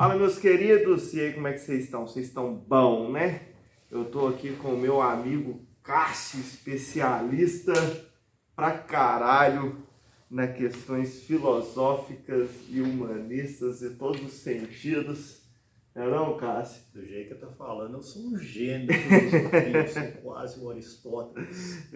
Fala, meus queridos, e aí, como é que vocês estão? Vocês estão bom, né? Eu tô aqui com o meu amigo Cássio, especialista pra caralho nas questões filosóficas e humanistas em todos os sentidos. Não é não, Cássio? Do jeito que tá falando, eu sou um gênio da filosofia, eu sou quase um Aristóteles.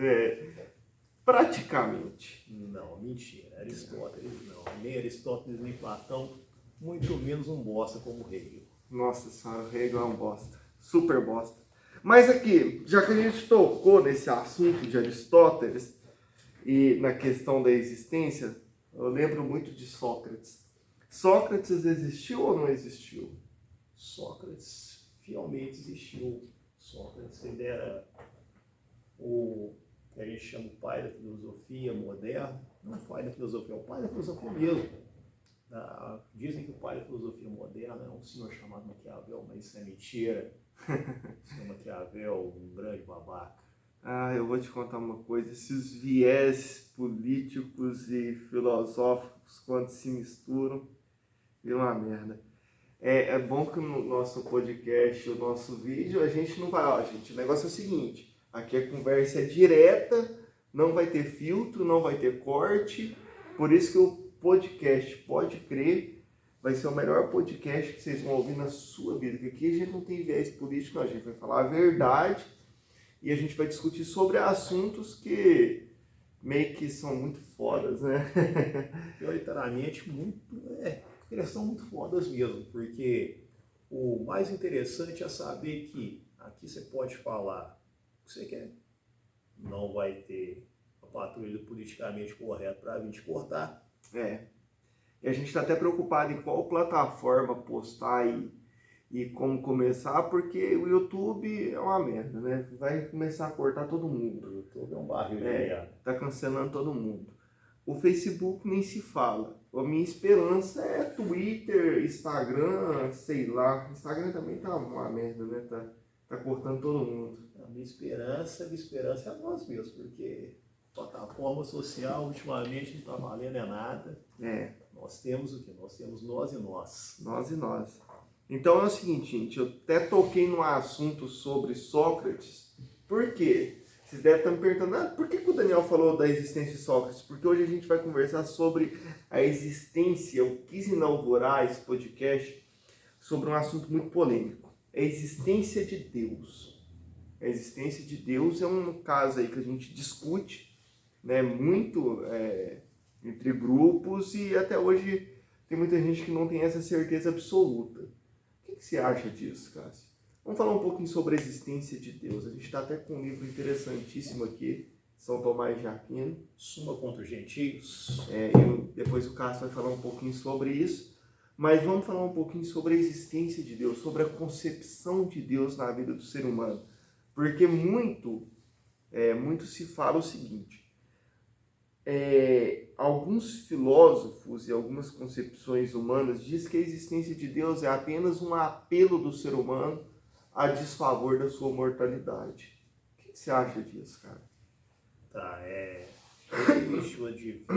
Praticamente. Não, mentira, Aristóteles não. Nem Aristóteles, nem Platão, muito menos um bosta como Hegel. Nossa senhora, o Hegel é uma bosta. Super bosta. Mas aqui, já que a gente tocou nesse assunto de Aristóteles e na questão da existência, eu lembro muito de Sócrates. Sócrates existiu ou não existiu? Sócrates fielmente existiu. Sócrates, ele era o que a gente chama o pai da filosofia moderna. Não o pai da filosofia, é o pai da filosofia mesmo. Dizem que o pai da filosofia moderna é um senhor chamado Maquiavel, mas isso é mentira. O senhor Maquiavel, um grande babaca. Eu vou te contar uma coisa, esses viés políticos e filosóficos, quando se misturam, viram uma merda. É bom que no nosso podcast, o nosso vídeo, a gente não vai... Ó, gente, o negócio é o seguinte, aqui a conversa é direta, não vai ter filtro, não vai ter corte, por isso que o podcast, pode crer, vai ser o melhor podcast que vocês vão ouvir na sua vida, porque aqui a gente não tem viés político, não, a gente vai falar a verdade e a gente vai discutir sobre assuntos que meio que são muito fodas, né? Prioritariamente, eles são muito fodas mesmo, porque o mais interessante é saber que aqui você pode falar o que você quer, não vai ter a patrulha do politicamente correto para vir te cortar. E a gente está até preocupado em qual plataforma postar e como começar, porque o YouTube é uma merda, né? Vai começar a cortar todo mundo. O YouTube é um barril de merda. Tá cancelando todo mundo. O Facebook nem se fala. A minha esperança é Twitter, Instagram, sei lá. Instagram também tá uma merda, né? Tá cortando todo mundo. A minha esperança é nós mesmos, porque plataforma social ultimamente não tá valendo nada. Nós temos o quê? Nós temos nós e nós. Nós e nós. Então é o seguinte, gente, eu até toquei num assunto sobre Sócrates. Por quê? Vocês devem estar me perguntando, por que o Daniel falou da existência de Sócrates? Porque hoje a gente vai conversar sobre a existência, eu quis inaugurar esse podcast sobre um assunto muito polêmico. A existência de Deus. A existência de Deus é um caso aí que a gente discute, né, muito entre grupos e até hoje tem muita gente que não tem essa certeza absoluta. O que você acha disso, Cássio? Vamos falar um pouquinho sobre a existência de Deus. A gente está até com um livro interessantíssimo aqui, São Tomás de Aquino. Suma contra os gentios. Depois o Cássio vai falar um pouquinho sobre isso. Mas vamos falar um pouquinho sobre a existência de Deus, sobre a concepção de Deus na vida do ser humano. Porque muito se fala o seguinte, alguns filósofos e algumas concepções humanas dizem que a existência de Deus é apenas um apelo do ser humano a desfavor da sua mortalidade. O que você acha disso, cara? Existe o advento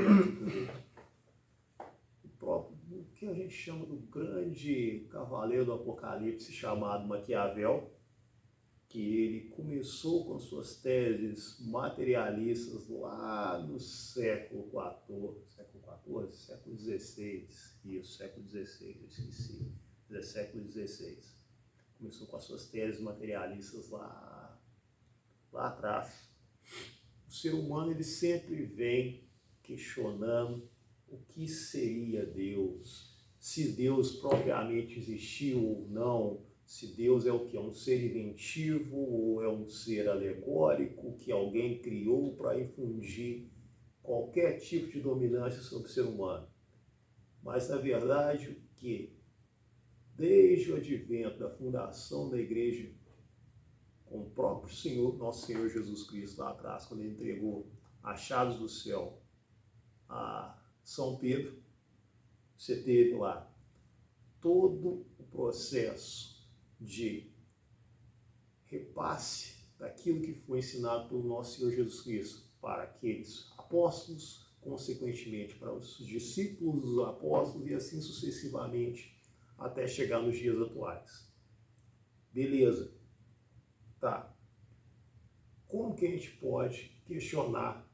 do que a gente chama do grande cavaleiro do Apocalipse chamado Maquiavel, que ele começou com suas teses materialistas lá no século XVI, eu esqueci, século XVI. Começou com as suas teses materialistas lá atrás. O ser humano ele sempre vem questionando o que seria Deus, se Deus propriamente existiu ou não, se Deus é o que? É um ser inventivo ou é um ser alegórico que alguém criou para infundir qualquer tipo de dominância sobre o ser humano. Mas, na verdade, o que? Desde o advento da fundação da igreja, com o próprio Senhor, nosso Senhor Jesus Cristo lá atrás, quando ele entregou as chaves do céu a São Pedro, você teve lá todo o processo de repasse daquilo que foi ensinado pelo nosso Senhor Jesus Cristo para aqueles apóstolos, consequentemente para os discípulos dos apóstolos e assim sucessivamente até chegar nos dias atuais. Beleza. Tá. Como que a gente pode questionar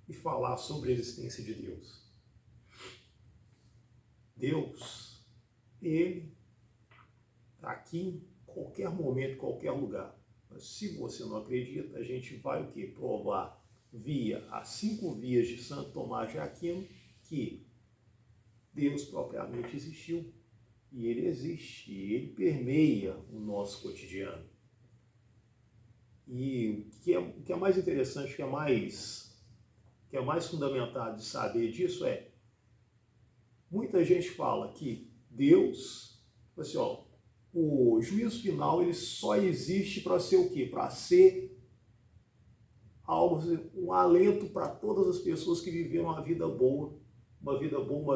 e falar sobre a existência de Deus? Deus, ele está aqui em qualquer momento, em qualquer lugar. Mas se você não acredita, a gente vai o quê? Provar via as 5 vias de Santo Tomás de Aquino que Deus propriamente existiu. E ele existe, e ele permeia o nosso cotidiano. E o que é mais interessante, o que é mais fundamentado de saber disso é, muita gente fala que Deus, assim, ó, o juízo final ele só existe para ser o quê? Para ser algo, um alento para todas as pessoas que viveram uma vida boa, uma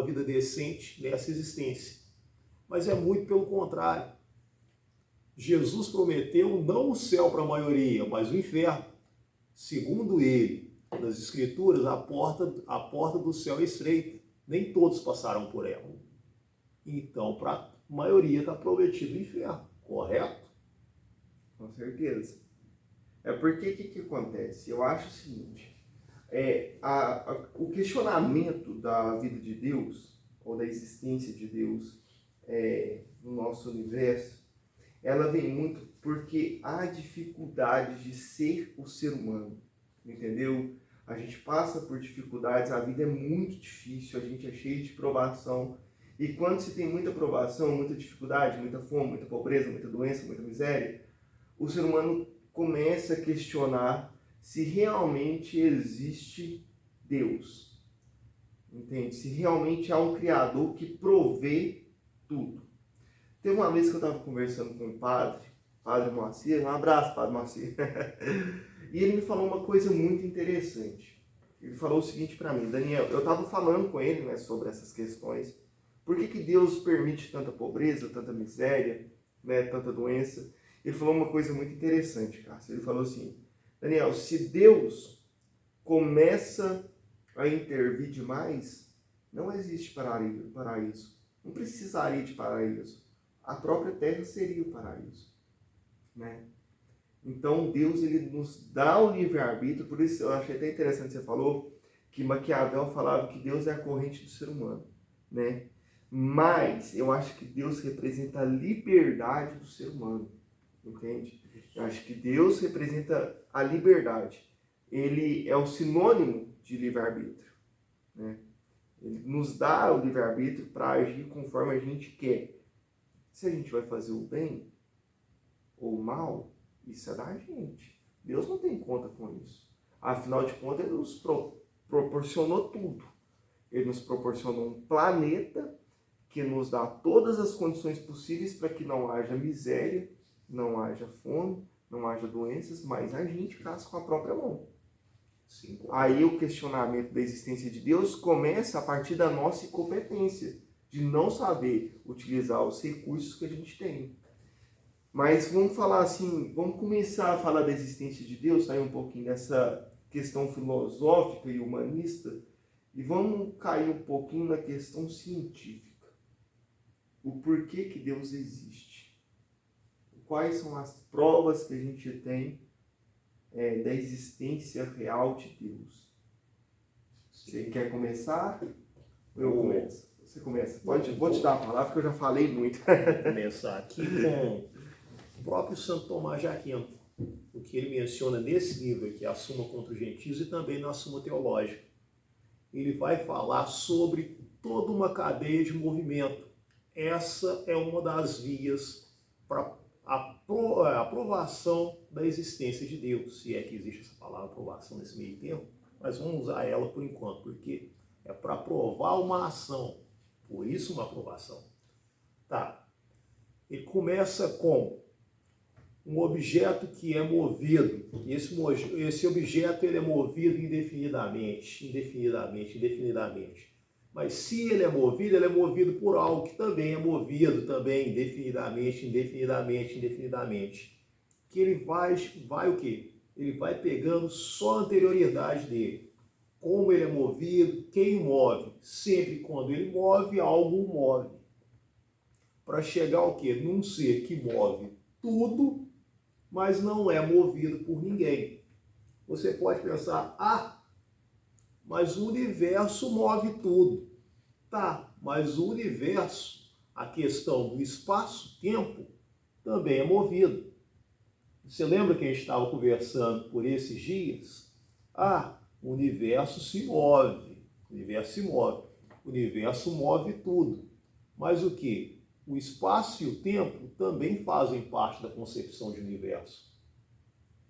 vida decente nessa existência. Mas é muito pelo contrário. Jesus prometeu não o céu para a maioria, mas o inferno. Segundo ele, nas Escrituras, a porta do céu é estreita. Nem todos passaram por ela. Então, para a maioria está prometido o inferno, correto? Com certeza. É porque o que acontece? Eu acho o seguinte, o questionamento da vida de Deus, ou da existência de Deus no nosso universo, ela vem muito porque há dificuldade de ser o ser humano, entendeu? A gente passa por dificuldades, a vida é muito difícil, a gente é cheio de provação. E quando se tem muita provação, muita dificuldade, muita fome, muita pobreza, muita doença, muita miséria, o ser humano começa a questionar se realmente existe Deus. Entende? Se realmente há um Criador que provê tudo. Teve uma vez que eu estava conversando com o Padre Moacir, um abraço, Padre Moacir, e ele me falou uma coisa muito interessante. Ele falou o seguinte para mim, Daniel, eu estava falando com ele, né, sobre essas questões, por que Deus permite tanta pobreza, tanta miséria, né, tanta doença? Ele falou uma coisa muito interessante, Cássio. Ele falou assim, Daniel, se Deus começa a intervir demais, não existe paraíso. Não precisaria de paraíso. A própria terra seria o paraíso, né? Então Deus ele nos dá o livre-arbítrio, por isso eu achei até interessante você falou que Maquiavel falava que Deus é a corrente do ser humano, né? Mas eu acho que Deus representa a liberdade do ser humano, entende? Eu acho que Deus representa a liberdade. Ele é o sinônimo de livre-arbítrio, né? Ele nos dá o livre-arbítrio para agir conforme a gente quer. Se a gente vai fazer o bem ou o mal, isso é da gente. Deus não tem conta com isso. Afinal de contas, Ele nos proporcionou tudo. Ele nos proporcionou um planeta que nos dá todas as condições possíveis para que não haja miséria, não haja fome, não haja doenças, mas a gente caça com a própria mão. Sim. Aí o questionamento da existência de Deus começa a partir da nossa incompetência, de não saber utilizar os recursos que a gente tem. Mas vamos falar assim, vamos começar a falar da existência de Deus, sair um pouquinho dessa questão filosófica e humanista, e vamos cair um pouquinho na questão científica. O porquê que Deus existe. Quais são as provas que a gente tem da existência real de Deus. Você quer começar? Eu começo. Você começa. Vou te dar a palavra, porque eu já falei muito. Vou começar aqui com o próprio Santo Tomás de Aquino, o que ele menciona nesse livro aqui, A Suma contra os Gentios, e também na Suma Teológica. Ele vai falar sobre toda uma cadeia de movimento. Essa é uma das vias para a aprovação da existência de Deus, se é que existe essa palavra aprovação nesse meio termo, mas vamos usar ela por enquanto, porque é para provar uma ação, por isso uma aprovação. Tá. Ele começa com um objeto que é movido, e esse objeto ele é movido indefinidamente. Mas se ele é movido por algo que também é movido também indefinidamente. Que ele vai o quê? Ele vai pegando só a anterioridade dele. Como ele é movido, quem o move. Sempre quando ele move, algo o move. para chegar ao quê? Num ser que move tudo, mas não é movido por ninguém. Você pode pensar, mas o universo move tudo. Tá, mas o universo, a questão do espaço-tempo, também é movido. Você lembra que a gente estava conversando por esses dias? O universo se move, o universo se move, o universo move tudo. Mas o que? O espaço e o tempo também fazem parte da concepção de universo.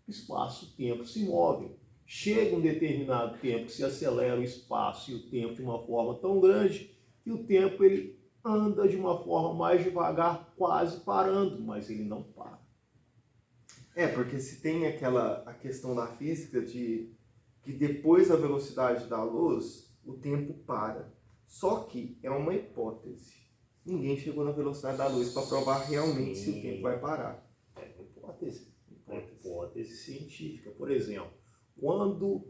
O espaço e o tempo se movem. Chega um determinado tempo que se acelera o espaço e o tempo de uma forma tão grande que o tempo ele anda de uma forma mais devagar, quase parando, mas ele não para. Porque se tem a questão da física de que depois da velocidade da luz, o tempo para. Só que é uma hipótese. Ninguém chegou na velocidade da luz para provar realmente se o tempo vai parar. É uma hipótese científica. Por exemplo, quando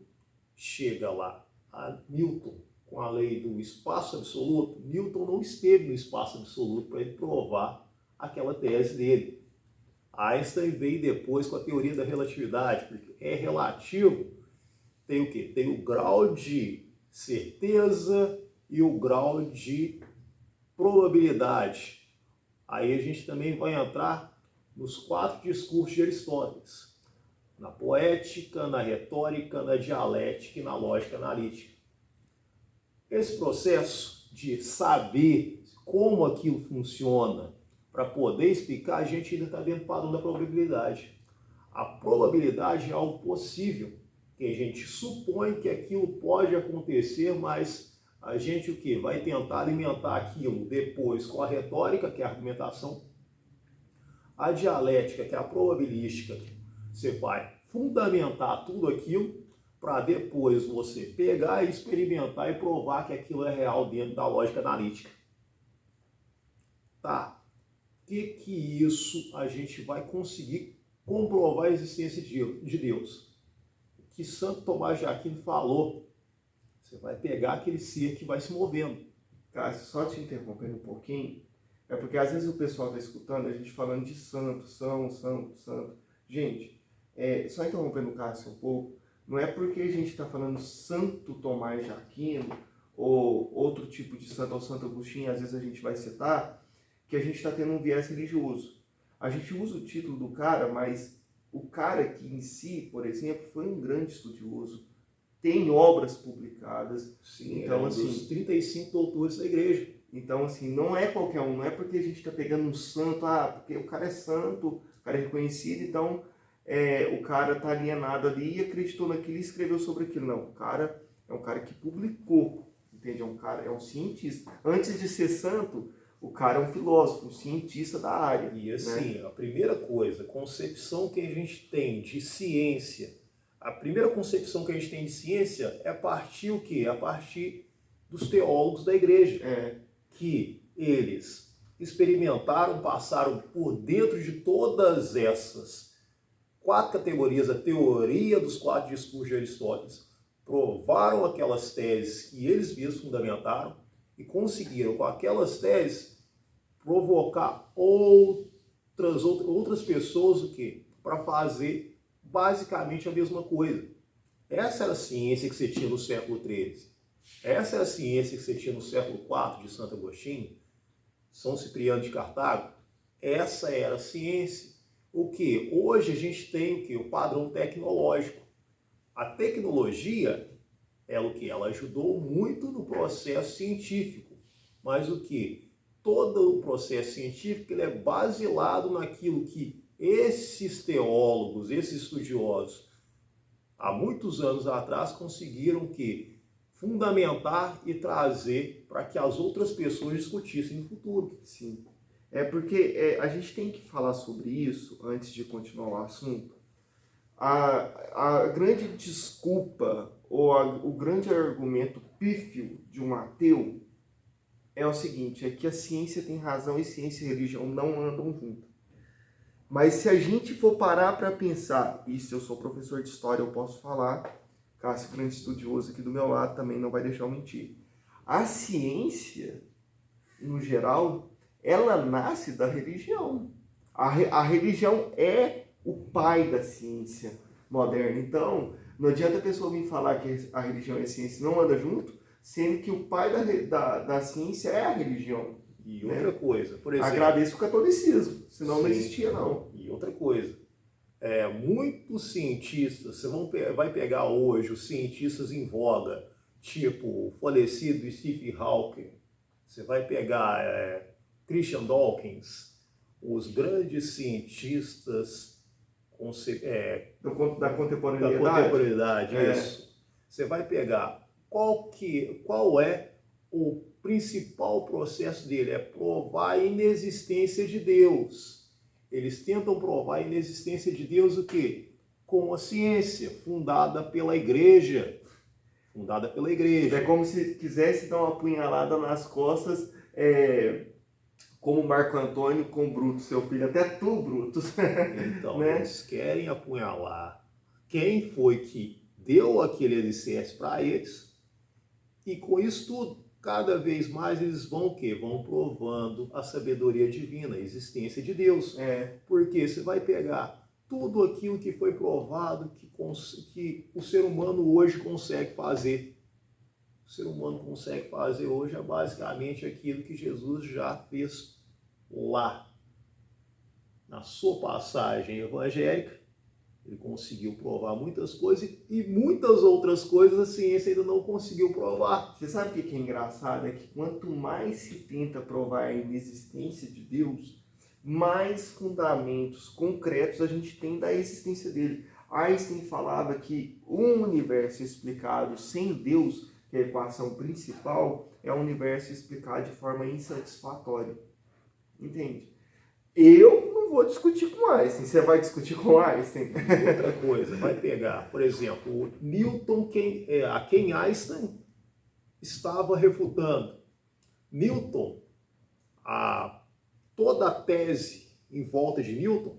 chega lá a Newton com a lei do espaço absoluto, Newton não esteve no espaço absoluto para ele provar aquela tese dele. Einstein veio depois com a teoria da relatividade, porque é relativo, tem o quê? Tem o grau de certeza e o grau de probabilidade. Aí a gente também vai entrar nos 4 discursos de Aristóteles, na poética, na retórica, na dialética e na lógica analítica. Esse processo de saber como aquilo funciona para poder explicar, a gente ainda está dentro do padrão da probabilidade. A probabilidade é algo possível, que a gente supõe que aquilo pode acontecer, mas a gente o quê? Vai tentar alimentar aquilo depois com a retórica, que é a argumentação, a dialética, que é a probabilística. Você vai fundamentar tudo aquilo para depois você pegar, experimentar e provar que aquilo é real dentro da lógica analítica. Tá. O que isso a gente vai conseguir comprovar a existência de Deus? O que Santo Tomás de Aquino falou. Você vai pegar aquele ser que vai se movendo. Cássio, só te interrompendo um pouquinho, é porque às vezes o pessoal está escutando a gente falando de santo, santo. Gente, só interrompendo o Cássio um pouco, não é porque a gente está falando Santo Tomás de Aquino ou outro tipo de santo, ou Santo Agostinho, às vezes a gente vai citar, que a gente está tendo um viés religioso. A gente usa o título do cara, mas o cara que em si, por exemplo, foi um grande estudioso, tem obras publicadas. Sim, então, assim, dos 35 doutores da igreja. Então, assim, não é qualquer um, não é porque a gente está pegando um santo, porque o cara é santo, o cara é reconhecido, então o cara está alienado ali e acreditou naquilo e escreveu sobre aquilo. Não, o cara é um cara que publicou, entende? É um cientista. Antes de ser santo, o cara é um filósofo, um cientista da área. E assim, a primeira coisa, concepção que a gente tem de ciência, a primeira concepção que a gente tem de ciência é a partir o quê? A partir dos teólogos da igreja, que eles experimentaram, passaram por dentro de todas essas 4 categorias, a teoria dos 4 discursos de Aristóteles, provaram aquelas teses que eles mesmos fundamentaram e conseguiram, com aquelas teses, provocar outras pessoas o quê? Para fazer basicamente a mesma coisa. Essa era a ciência que você tinha no século XIII. Essa era a ciência que você tinha no século IV de Santo Agostinho, São Cipriano de Cartago. Essa era a ciência. O que? Hoje a gente tem o que? O padrão tecnológico. A tecnologia, ela o que? Ela ajudou muito no processo científico. Mas o que? Todo o processo científico ele é baseado naquilo que esses teólogos, esses estudiosos, há muitos anos atrás, conseguiram que fundamentar e trazer para que as outras pessoas discutissem no futuro. Sim. Porque a gente tem que falar sobre isso antes de continuar o assunto. A grande desculpa ou o grande argumento pífio de um ateu é o seguinte, é que a ciência tem razão e ciência e religião não andam juntas. Mas se a gente for parar para pensar, e se eu sou professor de história eu posso falar, Cássio, grande estudioso aqui do meu lado, também não vai deixar eu mentir. A ciência, no geral, ela nasce da religião. A religião é o pai da ciência moderna. Então, não adianta a pessoa vir falar que a religião e a ciência não andam junto, sendo que o pai da ciência é a religião. E outra coisa, por exemplo... Agradeço o catolicismo, senão sim, não existia, não. E outra coisa, muitos cientistas, você vai pegar hoje os cientistas em voga, tipo o falecido Stephen Hawking, você vai pegar Christian Dawkins, os grandes cientistas Da contemporaneidade. Da contemporaneidade, isso. Você vai pegar qual é o principal processo dele? É provar a inexistência de Deus. Eles tentam provar a inexistência de Deus o quê? Com a ciência, fundada pela igreja. Fundada pela igreja. É como se quisesse dar uma apunhalada nas costas, como Marco Antônio com Bruto, seu filho. Até tu, Brutus. Então, né? Eles querem apunhalar quem foi que deu aquele alicerce para eles. E com isso tudo, cada vez mais eles vão o quê? Vão provando a sabedoria divina, a existência de Deus. Porque você vai pegar tudo aquilo que foi provado que o ser humano hoje consegue fazer. O ser humano consegue fazer hoje é basicamente aquilo que Jesus já fez lá. Na sua passagem evangélica, ele conseguiu provar muitas coisas e muitas outras coisas a ciência ainda não conseguiu provar. Você sabe o que é engraçado? É que quanto mais se tenta provar a inexistência de Deus, mais fundamentos concretos a gente tem da existência dele. Einstein falava que um universo explicado sem Deus, que é a equação principal, é um universo explicado de forma insatisfatória. Entende? Eu não vou discutir com Einstein. Você vai discutir com Einstein? Outra coisa, vai pegar, por exemplo, o Newton, a quem Einstein estava refutando. Newton, toda a tese em volta de Newton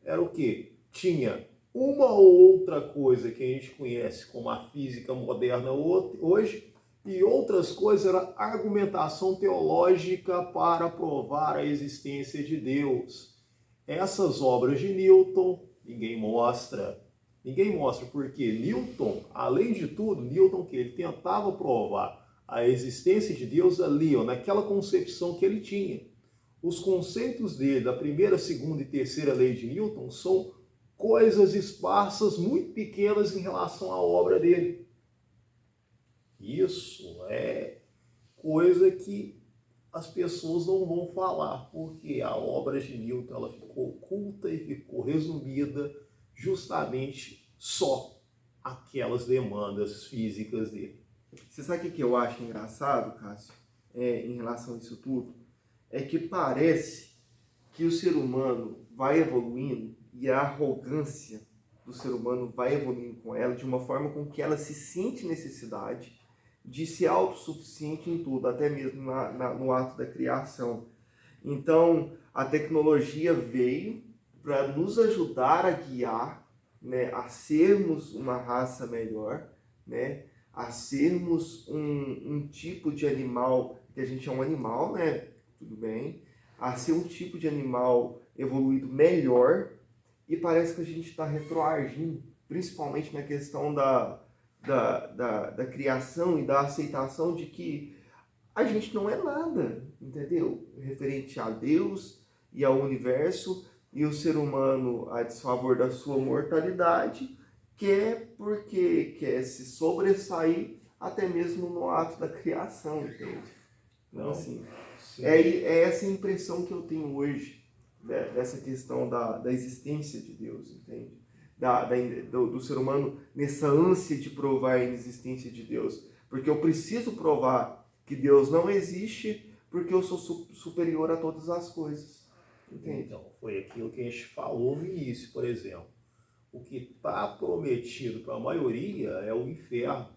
era o quê? Tinha uma ou outra coisa que a gente conhece como a física moderna hoje, e outras coisas era argumentação teológica para provar a existência de Deus. Essas obras de Newton, ninguém mostra porque Newton, além de tudo, que ele tentava provar a existência de Deus ali, naquela concepção que ele tinha. Os conceitos dele, da primeira, segunda e terceira lei de Newton, são coisas esparsas, muito pequenas em relação à obra dele. Isso é coisa que as pessoas não vão falar, porque a obra de Newton ela ficou oculta e ficou resumida justamente só aquelas demandas físicas dele. Você sabe o que eu acho engraçado, Cássio, em relação a isso tudo? É que parece que o ser humano vai evoluindo e a arrogância do ser humano vai evoluindo com ela de uma forma com que ela se sente necessidade de ser autossuficiente em tudo, até mesmo no ato da criação. Então, a tecnologia veio para nos ajudar a guiar, né, a sermos uma raça melhor, né, a sermos um tipo de animal, que a gente é um animal, né, tudo bem, a ser um tipo de animal evoluído melhor, e parece que a gente está retroagindo, principalmente na questão da criação e da aceitação de que a gente não é nada, entendeu? Referente a Deus e ao universo, e o ser humano, a desfavor da sua mortalidade, porque quer se sobressair até mesmo no ato da criação, entende? Então, assim, é essa impressão que eu tenho hoje, né, dessa questão da existência de Deus, entende? Do ser humano nessa ânsia de provar a inexistência de Deus. Porque eu preciso provar que Deus não existe porque eu sou superior a todas as coisas. Entende? Então, foi aquilo que a gente falou no início, por exemplo. O que está prometido para a maioria é o inferno,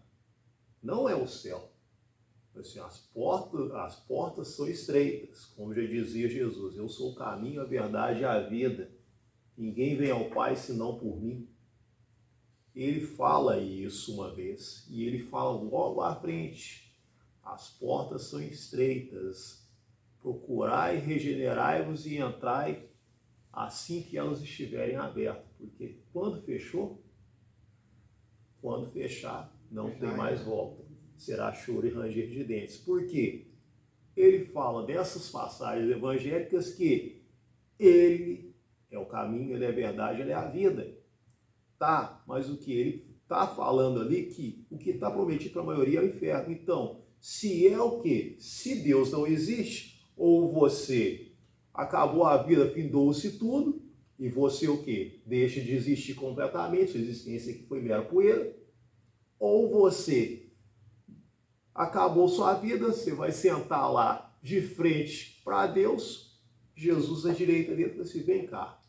não é o céu. Assim, as portas são estreitas, como já dizia Jesus. Eu sou o caminho, a verdade e a vida. Ninguém vem ao Pai senão por mim. Ele fala isso uma vez e ele fala logo à frente. As portas são estreitas, procurai, regenerai-vos e entrai assim que elas estiverem abertas. Porque quando fechar, não tem mais volta. Será choro e ranger de dentes. Por quê? Ele fala dessas passagens evangélicas que ele é o caminho, ele é a verdade, ele é a vida. Tá, mas o que ele está falando ali, que o que está prometido para a maioria é o inferno. Então, se é o quê? Se Deus não existe, ou você acabou a vida, findou-se tudo, e você o quê? Deixa de existir completamente, sua existência que foi mera poeira, ou você acabou sua vida, você vai sentar lá de frente para Deus, Jesus à direita dele, fala assim, vem cá,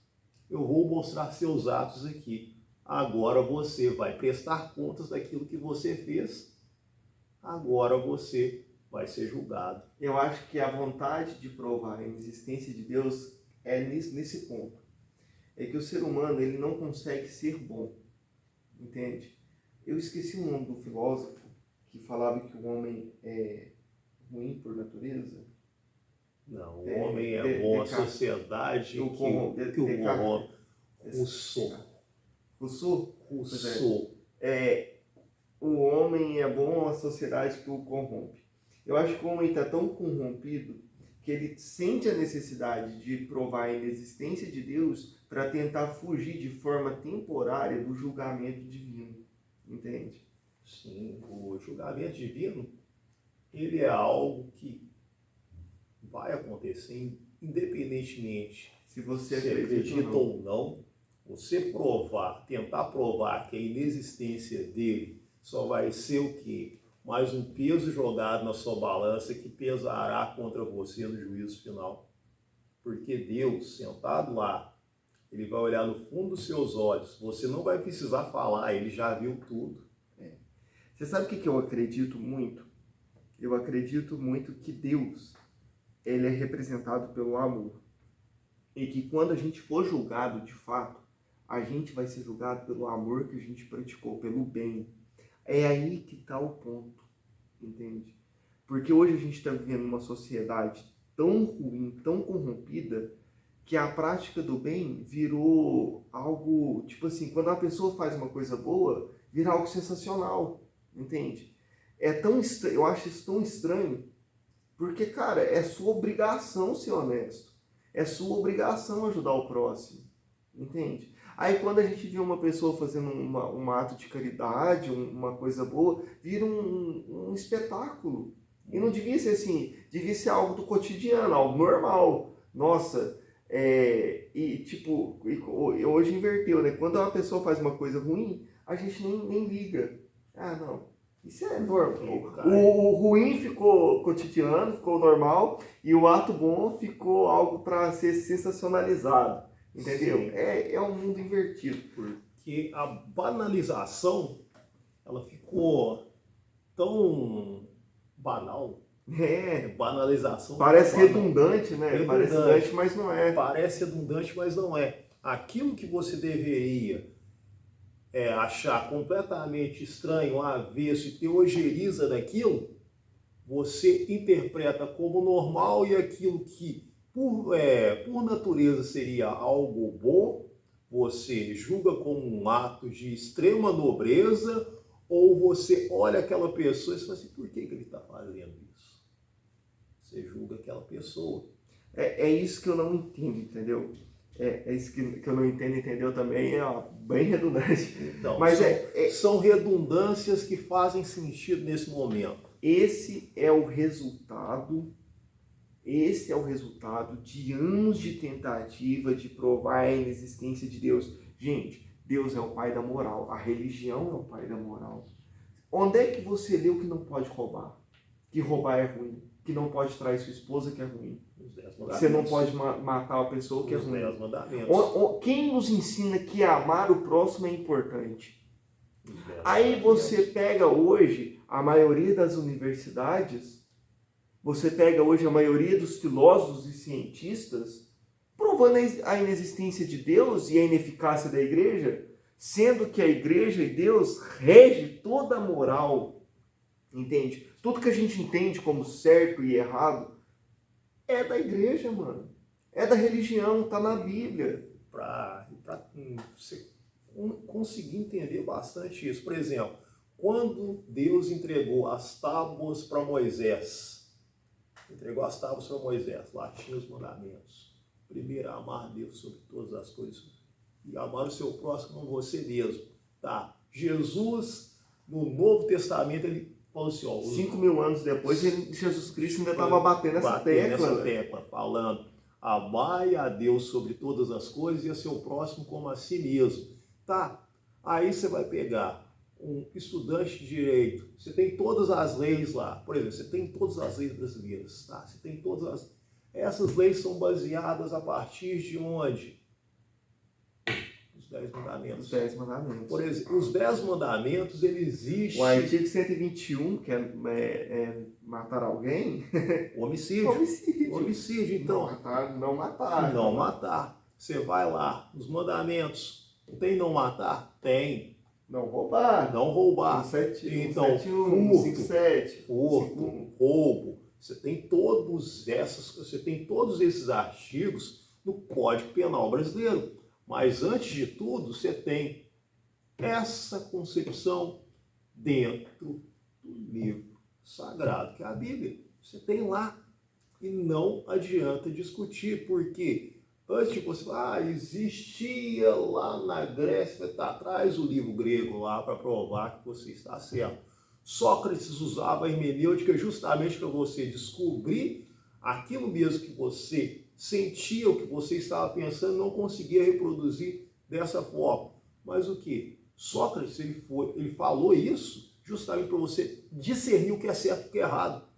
eu vou mostrar seus atos aqui. Agora você vai prestar contas daquilo que você fez. Agora você vai ser julgado. Eu acho que a vontade de provar a existência de Deus é nesse ponto. É que o ser humano ele não consegue ser bom. Entende? Eu esqueci o nome do filósofo que falava que o homem é ruim por natureza. Não, o homem é bom, a sociedade que o homem... Rousseau. O homem é bom, a sociedade que o corrompe. Eu acho que o homem está tão corrompido que ele sente a necessidade de provar a inexistência de Deus para tentar fugir de forma temporária do julgamento divino. Entende? Sim, o julgamento divino, ele é algo que vai acontecer independentemente se você acredita ou não. Você tentar provar que a inexistência dele só vai ser o quê? Mais um peso jogado na sua balança que pesará contra você no juízo final. Porque Deus, sentado lá, ele vai olhar no fundo dos seus olhos. Você não vai precisar falar, ele já viu tudo. Você sabe o que eu acredito muito? Eu acredito muito que Deus, ele é representado pelo amor. E que quando a gente for julgado de fato, a gente vai ser julgado pelo amor que a gente praticou, pelo bem. É aí que está o ponto, entende? Porque hoje a gente está vivendo uma sociedade tão ruim, tão corrompida, que a prática do bem virou algo, tipo assim, quando a pessoa faz uma coisa boa, vira algo sensacional, entende? É tão estranho, eu acho isso tão estranho, porque, cara, é sua obrigação ser honesto, é sua obrigação ajudar o próximo, entende? Aí quando a gente vê uma pessoa fazendo um ato de caridade, uma coisa boa, vira um espetáculo. E não devia ser assim, devia ser algo do cotidiano, algo normal. Nossa, hoje inverteu, né? Quando uma pessoa faz uma coisa ruim, a gente nem liga. Ah, não, isso é normal. O ruim ficou cotidiano, ficou normal, e o ato bom ficou algo para ser sensacionalizado. Entendeu? É um mundo invertido. Porque a banalização, ela ficou tão banal. Banalização. Parece redundante, né? Parece redundante, mas não é. Parece redundante, mas não é. Aquilo que você deveria achar completamente estranho, avesso e ter ojeriza daquilo, você interpreta como normal, e aquilo que por natureza seria algo bom, você julga como um ato de extrema nobreza, ou você olha aquela pessoa e fala assim, por que ele está fazendo isso? Você julga aquela pessoa. É isso que eu não entendo, entendeu? É isso que eu não entendo, entendeu? Também bem redundante. Então, mas são redundâncias que fazem sentido nesse momento. Esse é o resultado de anos de tentativa de provar a inexistência de Deus. Gente, Deus é o pai da moral, a religião é o pai da moral. Onde é que você leu que não pode roubar? Que roubar é ruim? Que não pode trair sua esposa, que é ruim? Você não pode matar uma pessoa, que é ruim? Quem nos ensina que amar o próximo é importante? Aí você pega hoje a maioria das universidades, você pega hoje a maioria dos filósofos e cientistas provando a inexistência de Deus e a ineficácia da igreja, sendo que a igreja e Deus rege toda a moral, entende? Tudo que a gente entende como certo e errado, é da igreja, mano. É da religião, tá na Bíblia. Para você conseguir entender bastante isso. Por exemplo, quando Deus entregou as tábuas para Moisés, lá tinha os mandamentos. Primeiro, amar a Deus sobre todas as coisas e amar o seu próximo como você mesmo. Tá? Jesus, no Novo Testamento, ele falou assim, ó, 5.000 anos depois, Jesus Cristo ainda estava batendo essa tecla, falando, amai a Deus sobre todas as coisas e a seu próximo como a si mesmo. Tá? Aí você vai pegar um estudante de direito, você tem todas as leis lá, por exemplo, você tem todas as leis brasileiras, tá? Você tem essas leis são baseadas a partir de onde? Os 10 mandamentos. Os 10 mandamentos. Por exemplo, os 10 mandamentos, ele existe... O artigo 121, que é matar alguém... Homicídio. Homicídio, então. Não matar. Não matar. Você vai lá, os mandamentos. Não tem não matar? Tem. Não roubar. Não roubar. Então, furto, roubo. Você tem todos esses artigos no Código Penal brasileiro. Mas antes de tudo, você tem essa concepção dentro do livro sagrado, que é a Bíblia. Você tem lá. E não adianta discutir, porque antes de você falar, existia lá na Grécia, traz o livro grego lá para provar que você está certo. Sócrates usava a hermenêutica justamente para você descobrir aquilo mesmo que você sentia, o que você estava pensando, não conseguia reproduzir dessa forma. Mas o que? Sócrates, ele falou isso justamente para você discernir o que é certo e o que é errado.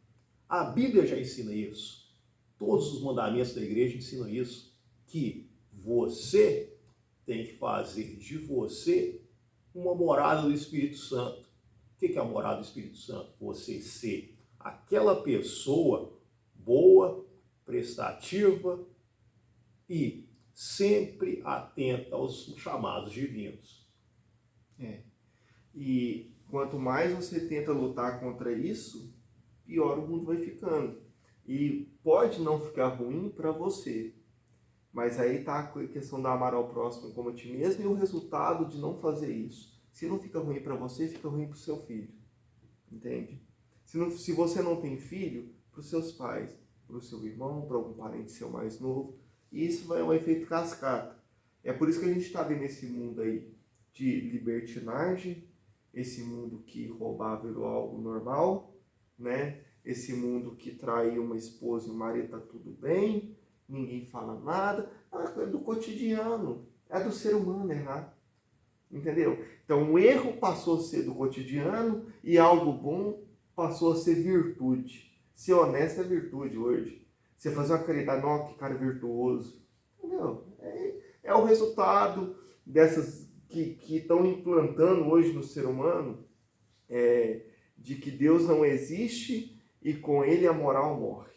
A Bíblia já ensina isso. Todos os mandamentos da igreja ensinam isso. Que você tem que fazer de você uma morada do Espírito Santo. O que é a morada do Espírito Santo? Você ser aquela pessoa boa, prestativa e sempre atenta aos chamados divinos. E quanto mais você tenta lutar contra isso, pior o mundo vai ficando. E pode não ficar ruim para você, mas aí tá a questão da amar ao próximo como a ti mesmo e o resultado de não fazer isso. Se não fica ruim para você, fica ruim para o seu filho. Entende? Se você não tem filho, para os seus pais, para o seu irmão, para algum parente seu mais novo. E isso vai um efeito cascata. É por isso que a gente está vendo esse mundo aí de libertinagem, esse mundo que roubar virou algo normal, né? Esse mundo que trai uma esposa e um marido, tá tudo bem, ninguém fala nada. É do cotidiano, é do ser humano errar. Entendeu? Então o erro passou a ser do cotidiano e algo bom passou a ser virtude. Ser honesto é virtude hoje. Você fazer uma caridade, não, que cara virtuoso. Entendeu? É o resultado dessas que estão implantando hoje no ser humano, de que Deus não existe e com ele a moral morre.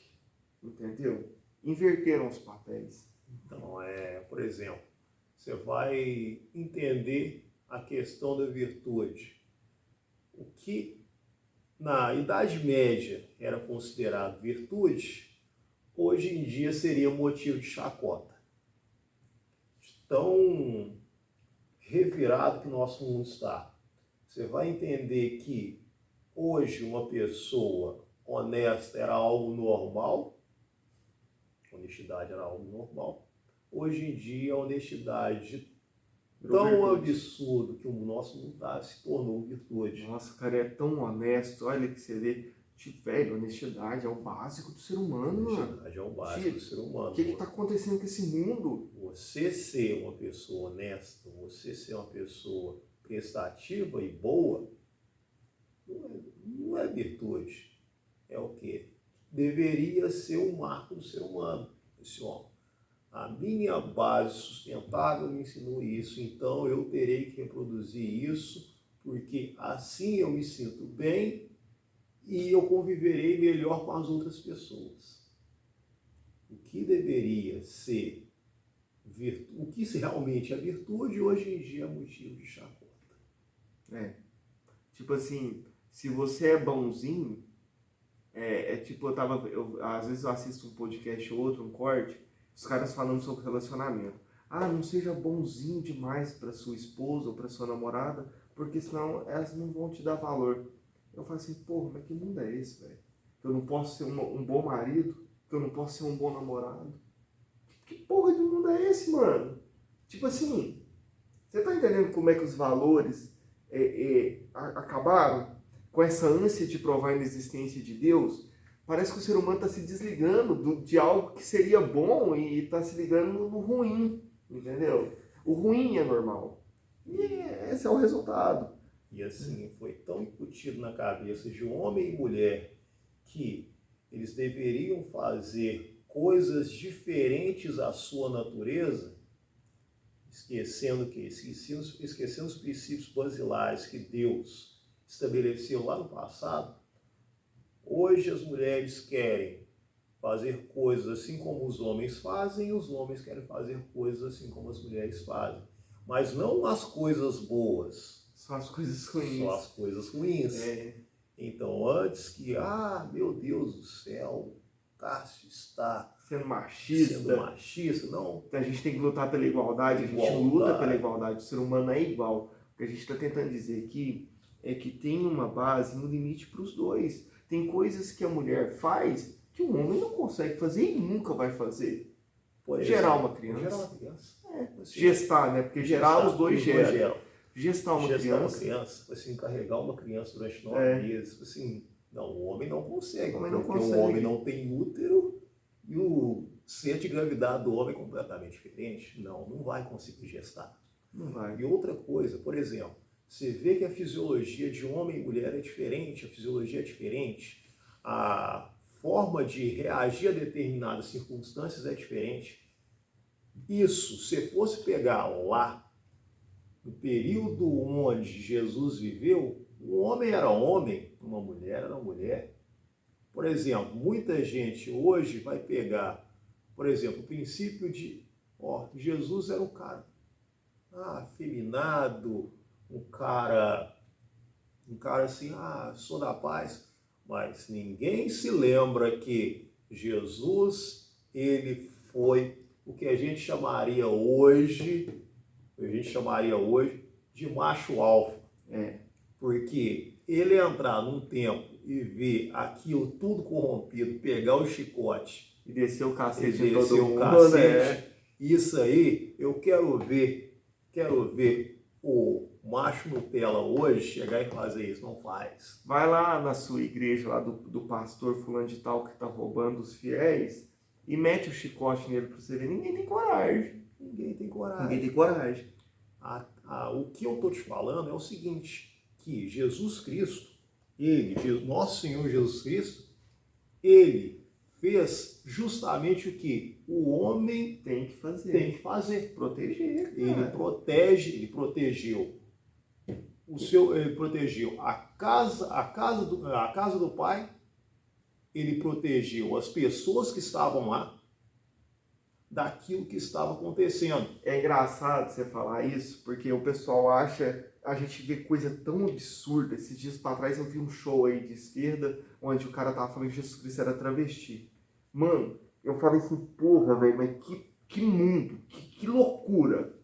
Entendeu? Inverteram os papéis. Então, por exemplo, você vai entender a questão da virtude. O que na Idade Média era considerado virtude, hoje em dia seria motivo de chacota. Tão revirado que o nosso mundo está. Você vai entender que hoje uma pessoa honesta era algo normal, honestidade era algo normal. Hoje em dia a honestidade tão absurdo que o nosso mundo se tornou virtude. Nossa, o cara é tão honesto, olha que você vê. Velho, honestidade é o básico do ser humano, mano. Honestidade é o básico do ser humano. O que está acontecendo com esse mundo? Você ser uma pessoa honesta, você ser uma pessoa prestativa e boa, não é virtude. É o quê? Deveria ser um marco do ser humano. Esse homem. A minha base sustentável me ensinou isso, então eu terei que reproduzir isso, porque assim eu me sinto bem e eu conviverei melhor com as outras pessoas. O que deveria ser virtude, o que realmente é virtude, hoje em dia é motivo de chacota. Tipo assim, se você é bonzinho, Tipo, às vezes eu assisto um podcast ou outro, um corte, os caras falando sobre relacionamento. Ah, não seja bonzinho demais para sua esposa ou para sua namorada, porque senão elas não vão te dar valor. Eu falo assim, porra, mas que mundo é esse, velho? Que eu não posso ser um bom marido, que eu não posso ser um bom namorado. Que porra de mundo é esse, mano? Tipo assim, você tá entendendo como é que os valores acabaram com essa ânsia de provar a inexistência de Deus? Parece que o ser humano está se desligando de algo que seria bom e está se ligando no ruim, entendeu? O ruim é normal. E esse é o resultado. E assim, foi tão incutido na cabeça de homem e mulher que eles deveriam fazer coisas diferentes à sua natureza, esquecendo os princípios basilares que Deus estabeleceu lá no passado. Hoje as mulheres querem fazer coisas assim como os homens fazem, e os homens querem fazer coisas assim como as mulheres fazem. Mas não as coisas boas. Só as coisas ruins. Só as coisas ruins. Então, antes que, meu Deus do céu, Cássio está sendo machista, não. A gente tem que lutar pela igualdade, a gente luta pela igualdade, o ser humano é igual. O que a gente está tentando dizer aqui é que tem uma base, um limite para os dois. Tem coisas que a mulher faz que o homem não consegue fazer e nunca vai fazer. Gerar uma criança. Gestar, né? Porque gerar os dois geram. Gestar uma criança. Assim, carregar uma criança durante 9 meses, assim, não, o homem não consegue, porque o homem não tem útero e o ser de gravidade do homem é completamente diferente. Não vai conseguir gestar. Não vai. E outra coisa, por exemplo, você vê que a fisiologia de homem e mulher é diferente, a fisiologia é diferente, a forma de reagir a determinadas circunstâncias é diferente. Isso, se fosse pegar lá, no período onde Jesus viveu, um homem era homem, uma mulher era mulher. Por exemplo, muita gente hoje vai pegar, por exemplo, o princípio de, Jesus era um cara afeminado, um cara assim, sou da paz, mas ninguém se lembra que Jesus, ele foi o que a gente chamaria hoje de macho alfa. Porque ele entrar num templo e ver aquilo tudo corrompido, pegar o chicote e descer o cacete em todo mundo, isso aí, eu quero ver o macho Nutella hoje chegar e fazer isso, não faz. Vai lá na sua igreja, lá do pastor fulano de tal que tá roubando os fiéis e mete o chicote nele para você ver. Ninguém tem coragem. O que eu estou te falando é o seguinte, que Jesus Cristo, nosso Senhor Jesus Cristo, ele fez justamente o que o homem tem que fazer. Proteger. Ele protegeu a casa do Pai, ele protegeu as pessoas que estavam lá daquilo que estava acontecendo. É engraçado você falar isso, porque o pessoal acha, a gente vê coisa tão absurda. Esses dias para trás eu vi um show aí de esquerda, onde o cara tava falando que Jesus Cristo era travesti. Mano, eu falei assim, porra, velho, mas que mundo, que loucura.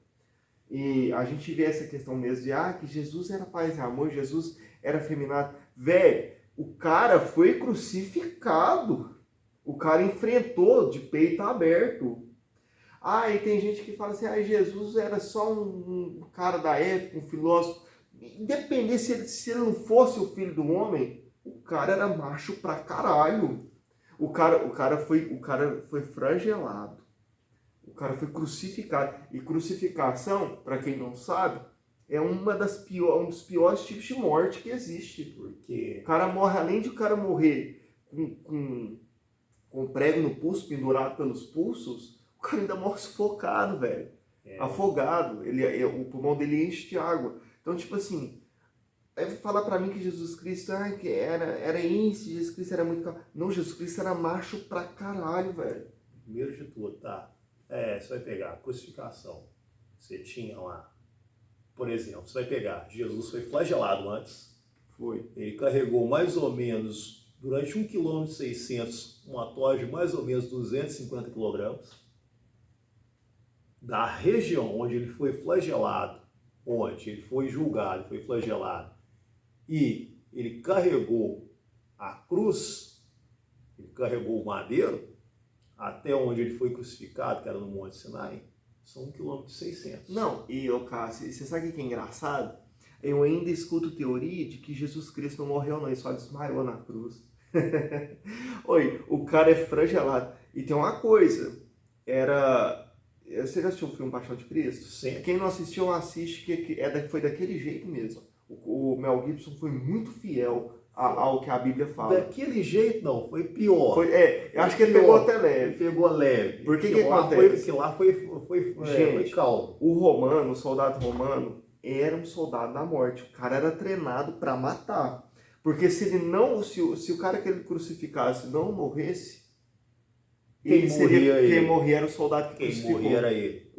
E a gente vê essa questão mesmo de, que Jesus era paz e amor, Jesus era afeminado. Velho, o cara foi crucificado. O cara enfrentou de peito aberto. E tem gente que fala assim, Jesus era só um cara da época, um filósofo. Independente se ele não fosse o filho do homem, o cara era macho pra caralho. O cara foi flagelado. O cara foi crucificado. E crucificação, para quem não sabe, é um dos piores tipos de morte que existe. Porque o cara morre, além de o cara morrer com prego no pulso, pendurado pelos pulsos, o cara ainda morre sufocado, velho. Afogado. O pulmão dele enche de água. Então, tipo assim, falar pra mim que Jesus Cristo que era isso, Jesus Cristo era muito... Não, Jesus Cristo era macho pra caralho, velho. Primeiro de tudo, tá? Você vai pegar a crucificação. Você tinha lá, por exemplo, você vai pegar, Jesus foi flagelado antes. Foi. Ele carregou mais ou menos durante 1,6 km, uma torre de mais ou menos 250 kg, da região onde ele foi flagelado, onde ele foi julgado, foi flagelado, e ele carregou a cruz, ele carregou o madeiro, até onde ele foi crucificado, que era no Monte Sinai, são 1,6 km. Não, e ô Cássio, você sabe o que é engraçado? Eu ainda escuto teoria de que Jesus Cristo não morreu não, ele só desmaiou na cruz. Oi, o cara é flagelado. E tem uma coisa, você já assistiu o filme Paixão de Cristo? Sim. Quem não assistiu, assiste, foi daquele jeito mesmo. O Mel Gibson foi muito fiel ao que a Bíblia fala. Daquele jeito não, foi pior. Eu acho que ele pegou até leve. Ele pegou leve. Por que acontece? Porque lá foi calmo. O soldado romano, era um soldado da morte. O cara era treinado para matar. Porque se o cara que ele crucificasse não morresse, quem morria era o soldado que crucificou. Quem morria era ele.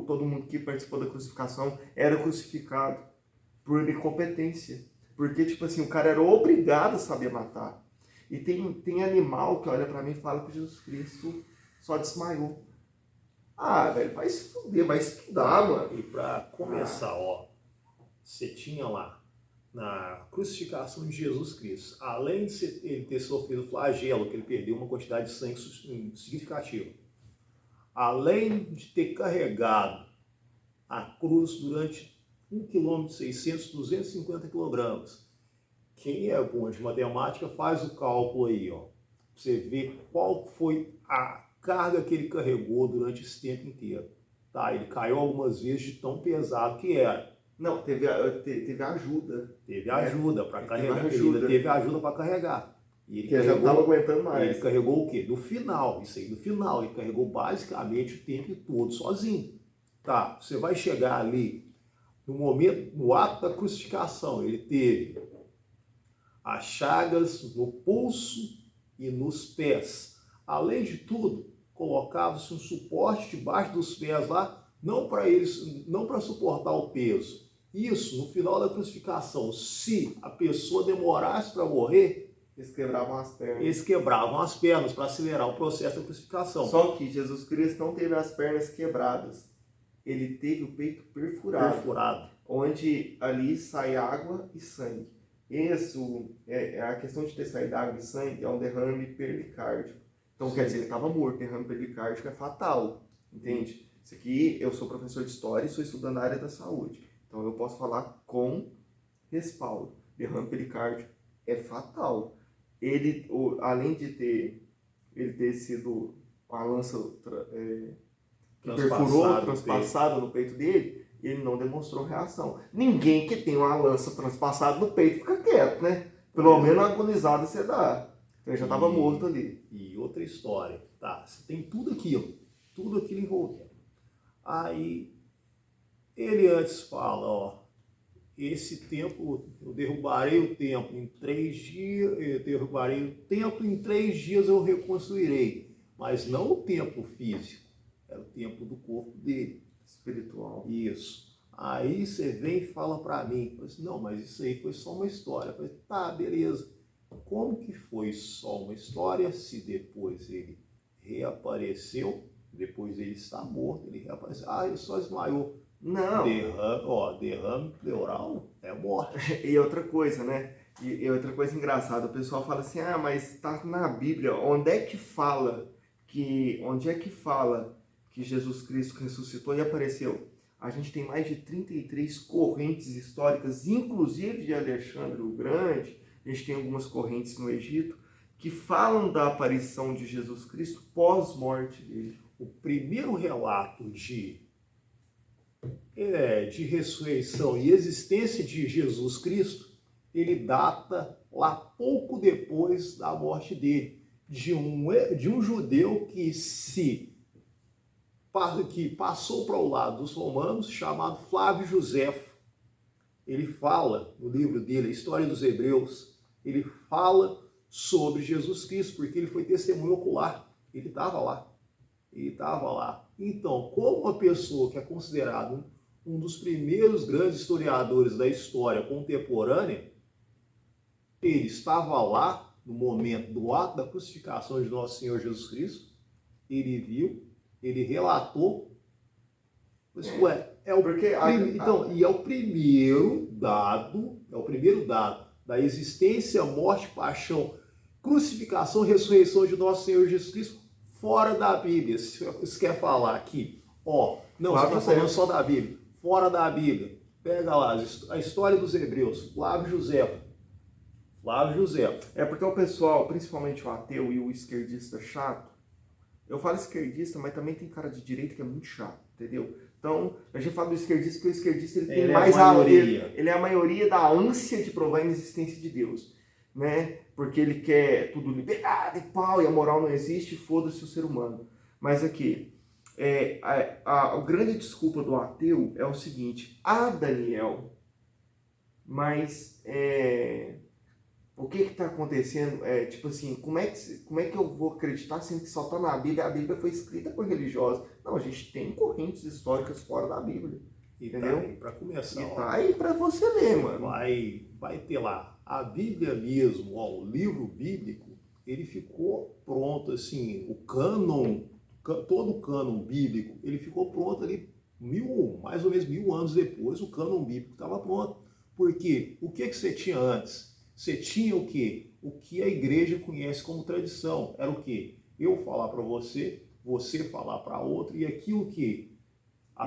Todo mundo que participou da crucificação era crucificado por incompetência. Porque, tipo assim, o cara era obrigado a saber matar. E tem animal que olha pra mim e fala que Jesus Cristo só desmaiou. Ah, velho, vai se fuder, vai estudar, mano. E pra começar, você tinha lá, na crucificação de Jesus Cristo, além de ele ter sofrido flagelo, que ele perdeu uma quantidade de sangue significativa, além de ter carregado a cruz durante 1,6 km, 250 kg. Quem é bom de matemática faz o cálculo aí, você vê qual foi a carga que ele carregou durante esse tempo inteiro. Tá, ele caiu algumas vezes de tão pesado que era. Não, teve ajuda. Teve ajuda para carregar. Ele teve ajuda para carregar. E ele já não estava aguentando mais. Ele carregou o quê? Do final, isso aí, do final. Ele carregou basicamente o tempo todo sozinho. Tá, você vai chegar ali no ato da crucificação, ele teve as chagas no pulso e nos pés. Além de tudo, colocava-se um suporte debaixo dos pés lá, não para suportar o peso. Isso, no final da crucificação, se a pessoa demorasse para morrer, eles quebravam as pernas. Eles quebravam as pernas para acelerar o processo da crucificação. Só que Jesus Cristo não teve as pernas quebradas. Ele teve o peito perfurado. Onde ali sai água e sangue. Isso, a questão de ter saído água e sangue é um derrame pericárdico. Então, quer dizer, ele estava morto. Derrame pericárdico é fatal. Entende? Isso aqui, eu sou professor de história e sou estudante da área da saúde. Então, eu posso falar com respaldo. Derrame pericárdico é fatal. Ele, além de ter sido a lança transpassada no peito dele, ele não demonstrou reação. Ninguém que tem uma lança transpassada no peito fica quieto, né? Pelo menos agonizado você dá. Então ele já estava morto ali. E outra história, tá? Você tem tudo aquilo envolvendo. Aí ele antes fala, esse templo, eu derrubarei o templo em 3 dias, eu reconstruirei. Mas não o templo físico, era o templo do corpo dele. Espiritual. Isso. Aí você vem e fala para mim, assim, não, mas isso aí foi só uma história. Eu falei, tá, beleza. Como que foi só uma história se depois ele reapareceu, depois ele está morto, ele reapareceu, ele só desmaiou. Não. Derrame pleural é morte. E outra coisa, né? E outra coisa engraçada, o pessoal fala assim, mas tá na Bíblia, onde é que fala que Jesus Cristo ressuscitou e apareceu? A gente tem mais de 33 correntes históricas, inclusive de Alexandre o Grande, a gente tem algumas correntes no Egito, que falam da aparição de Jesus Cristo pós-morte dele. O primeiro relato de ressurreição e existência de Jesus Cristo, ele data lá pouco depois da morte dele, de um judeu que passou para o lado dos romanos, chamado Flávio Josefo. Ele fala, no livro dele, A História dos Hebreus, ele fala sobre Jesus Cristo, porque ele foi testemunho ocular, ele estava lá. Então, como uma pessoa que é considerado um dos primeiros grandes historiadores da história contemporânea, ele estava lá no momento do ato da crucificação de nosso Senhor Jesus Cristo, ele viu, ele relatou, mas, então, e é o primeiro dado da existência, morte, paixão, crucificação, ressurreição de nosso Senhor Jesus Cristo fora da Bíblia. Se você quer falar aqui, não, você está falando só da Bíblia, fora da Bíblia. Pega lá a história dos Hebreus, Flávio José. É porque o pessoal, principalmente o ateu e o esquerdista chato, eu falo esquerdista, mas também tem cara de direita que é muito chato, entendeu? Então, a gente fala do esquerdista porque o esquerdista ele tem mais ele é a maioria da ânsia de provar a inexistência de Deus, né? Porque ele quer tudo liberado e pau, e a moral não existe, foda-se o ser humano. Mas aqui, a grande desculpa do ateu é o seguinte: Daniel, mas o que está acontecendo? Tipo assim, como é que eu vou acreditar sendo que só está na Bíblia? A Bíblia foi escrita por religiosos. Não, a gente tem correntes históricas fora da Bíblia. Entendeu? Tá aí para começar. E tá aí para você ler, mano. Vai ter lá a Bíblia mesmo, o livro bíblico, ele ficou pronto, assim, o cânon, todo o cânon bíblico, ele ficou pronto ali mais ou menos 1000 anos depois, o cânon bíblico estava pronto. Porque o que você tinha antes? Você tinha o quê? O que a igreja conhece como tradição. Era o quê? Eu falar para você falar para outro, e aquilo que a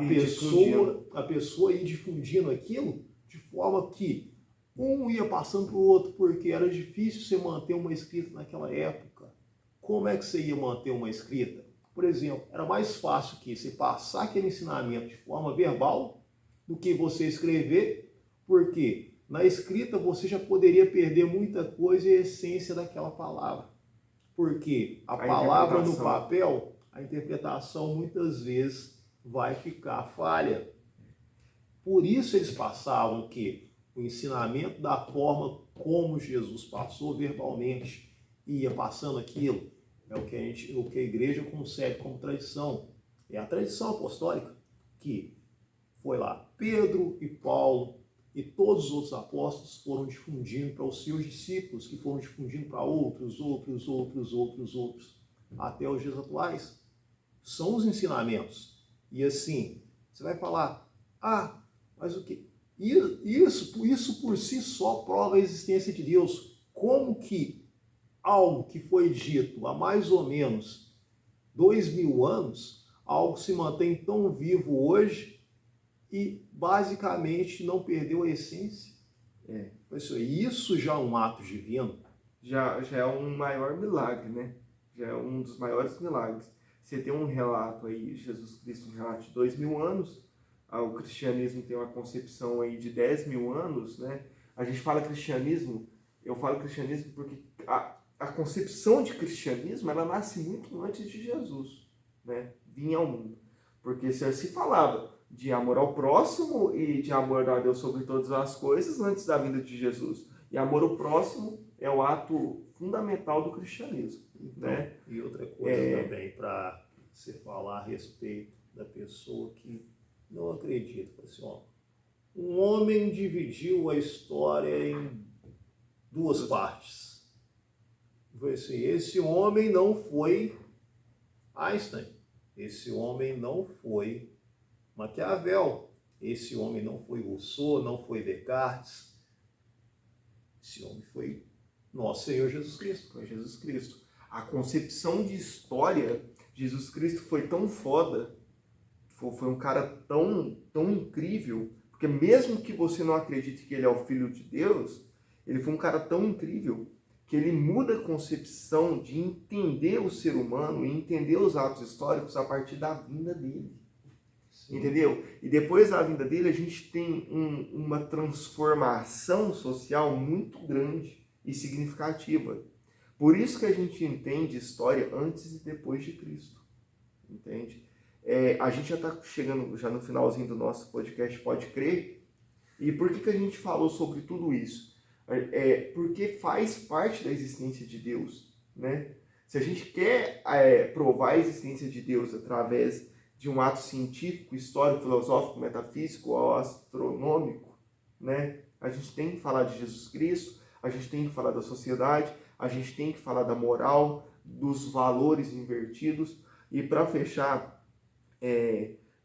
pessoa ia difundindo aquilo de forma que um ia passando para o outro, porque era difícil você manter uma escrita naquela época. Como é que você ia manter uma escrita? Por exemplo, era mais fácil que você passar aquele ensinamento de forma verbal do que você escrever, porque na escrita você já poderia perder muita coisa e a essência daquela palavra. Porque a palavra no papel, a interpretação muitas vezes vai ficar falha. Por isso eles passavam o ensinamento da forma como Jesus passou verbalmente, ia passando aquilo. É o que a igreja concebe como tradição. É a tradição apostólica, que foi lá Pedro e Paulo e todos os outros apóstolos foram difundindo para os seus discípulos, que foram difundindo para outros, até os dias atuais. São os ensinamentos. E assim, você vai falar, mas o que? Isso por si só prova a existência de Deus. Como que algo que foi dito há mais ou menos 2000 anos, algo se mantém tão vivo hoje e basicamente não perdeu a essência? Isso já é um ato divino. Já é um maior milagre, né? Já é um dos maiores milagres. Você tem um relato aí, Jesus Cristo, um relato de 2000 anos, o cristianismo tem uma concepção aí de 10.000 anos, né? A gente fala cristianismo, eu falo cristianismo porque a concepção de cristianismo, ela nasce muito antes de Jesus, né? Vinha ao mundo. Porque se falava de amor ao próximo e de amor a Deus sobre todas as coisas antes da vinda de Jesus. E amor ao próximo é o ato fundamental do cristianismo, então, né? E outra coisa também, para você falar a respeito da pessoa que não acredita. Assim, um homem dividiu a história em duas partes. Foi assim, esse homem não foi Einstein, esse homem não foi Maquiavel, esse homem não foi Rousseau, não foi Descartes, esse homem foi nosso Senhor Jesus Cristo. Foi Jesus Cristo. A concepção de história, Jesus Cristo foi tão foda, foi um cara tão incrível, porque mesmo que você não acredite que ele é o Filho de Deus, ele foi um cara tão incrível que ele muda a concepção de entender o ser humano e entender os atos históricos a partir da vinda dele. Sim. Entendeu? E depois da vinda dele, a gente tem uma transformação social muito grande e significativa. Por isso que a gente entende história antes e depois de Cristo. Entende? A gente já está chegando já no finalzinho do nosso podcast, pode crer. E por que a gente falou sobre tudo isso? Porque faz parte da existência de Deus, né? Se a gente quer provar a existência de Deus através de um ato científico, histórico, filosófico, metafísico ou astronômico, né? A gente tem que falar de Jesus Cristo, a gente tem que falar da sociedade, a gente tem que falar da moral, dos valores invertidos. E para fechar,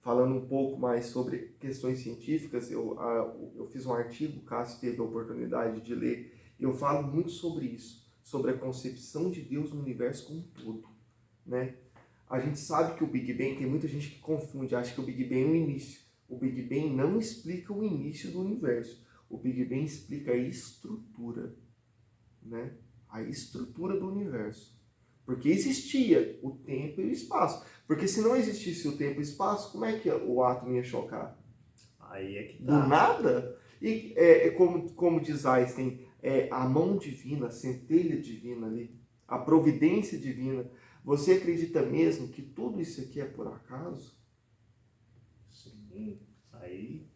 falando um pouco mais sobre questões científicas, eu fiz um artigo, o Cássio teve a oportunidade de ler, e eu falo muito sobre isso, sobre a concepção de Deus no universo como um todo, né? A gente sabe que o Big Bang, tem muita gente que confunde, acha que o Big Bang é o início. O Big Bang não explica o início do universo. O Big Bang explica a estrutura, né? A estrutura do universo. Porque existia o tempo e o espaço. Porque se não existisse o tempo e o espaço, como é que o átomo ia chocar? Aí é que Do tá. nada? E como diz Einstein, a mão divina, a centelha divina ali, a providência divina. Você acredita mesmo que tudo isso aqui é por acaso? Sim. Aí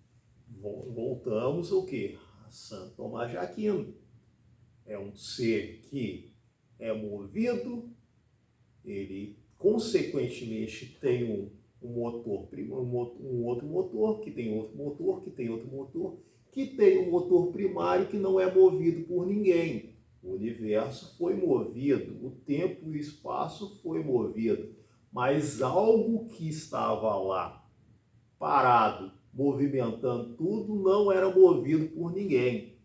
voltamos ao quê? A Santo Tomás de Aquino. É um ser que é movido, ele consequentemente tem um motor, um outro motor, que tem outro motor, que tem outro motor, que tem um motor primário que não é movido por ninguém. O universo foi movido, o tempo e o espaço foi movido, mas algo que estava lá parado, movimentando tudo, não era movido por ninguém.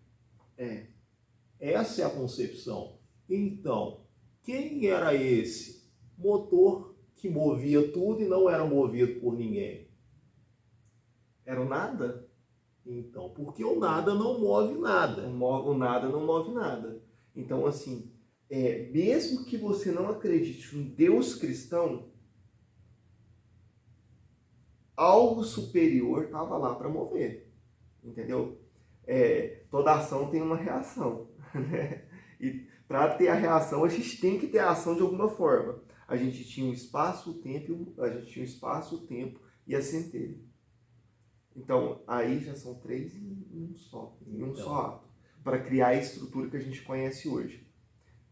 Essa é a concepção. Então, quem era esse motor que movia tudo e não era movido por ninguém? Era o nada? Então, porque o nada não move nada. O nada não move nada. Então, assim, mesmo que você não acredite em Deus cristão, algo superior estava lá para mover. Entendeu? Toda ação tem uma reação. Né? E para ter a reação, a gente tem que ter a ação de alguma forma. A gente tinha o espaço, o tempo e a centelha. Então, aí já são três em um só ato, para criar a estrutura que a gente conhece hoje.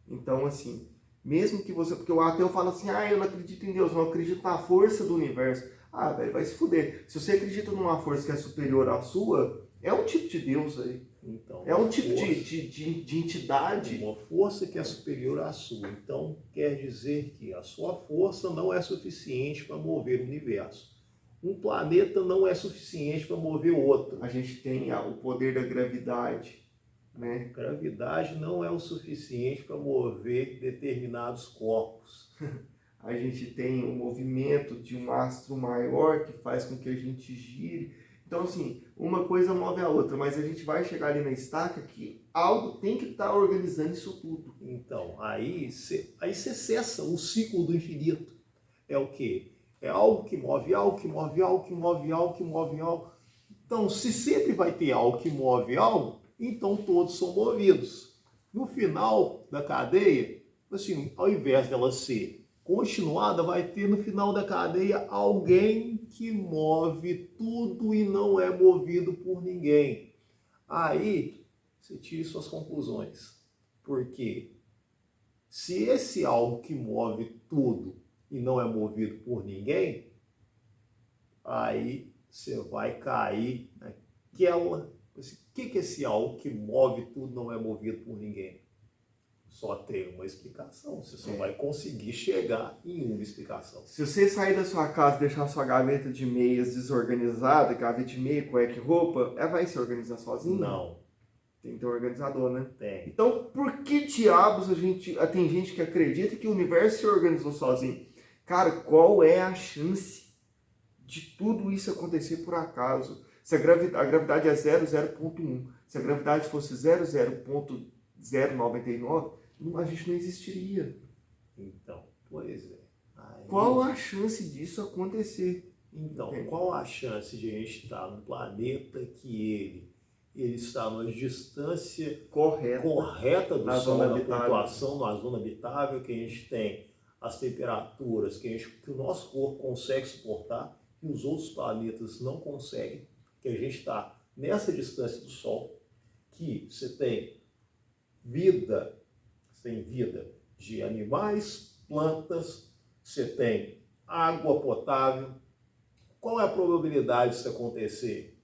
Então, assim, mesmo que você... Porque o ateu fala assim, eu não acredito em Deus, não acredito na força do universo. Velho, vai se fuder. Se você acredita numa força que é superior à sua, é um tipo de Deus aí. Então, é um tipo de entidade. Uma força que é superior à sua. Então, quer dizer que a sua força não é suficiente para mover o universo. Um planeta não é suficiente para mover outro. A gente tem o poder da gravidade, né? Gravidade não é o suficiente para mover determinados corpos. A gente tem o movimento de um astro maior que faz com que a gente gire. Então, assim, uma coisa move a outra, mas a gente vai chegar ali na estaca que algo tem que estar organizando isso tudo. Então, aí você cessa o ciclo do infinito. É o quê? É algo que move algo, que move algo, que move algo, que move algo. Então, se sempre vai ter algo que move algo, então todos são movidos. No final da cadeia, assim, ao invés dela ser continuada, vai ter no final da cadeia alguém que move tudo e não é movido por ninguém. Aí, você tire suas conclusões. Porque se esse algo que move tudo e não é movido por ninguém, aí você vai cair naquela... O que é esse algo que move tudo e não é movido por ninguém? Só tem uma explicação, você só vai conseguir chegar em uma explicação. Se você sair da sua casa e deixar sua gaveta de meias desorganizada, gaveta de meia, cueca e roupa, ela vai se organizar sozinha? Não. Tem que ter um organizador, né? Tem. Então, por que diabos tem gente que acredita que o universo se organizou sozinho? Cara, qual é a chance de tudo isso acontecer por acaso? Se a gravidade é 0,0.1, se a gravidade fosse 0,099, a gente não existiria. Então, pois é. Aí... Qual a chance disso acontecer? Então, qual a chance de a gente estar num planeta que ele está numa distância correta do Sol, na pontuação, na zona habitável, que a gente tem as temperaturas que o nosso corpo consegue suportar e os outros planetas não conseguem, que a gente está nessa distância do Sol, que você tem vida de animais, plantas, você tem água potável. Qual é a probabilidade disso acontecer?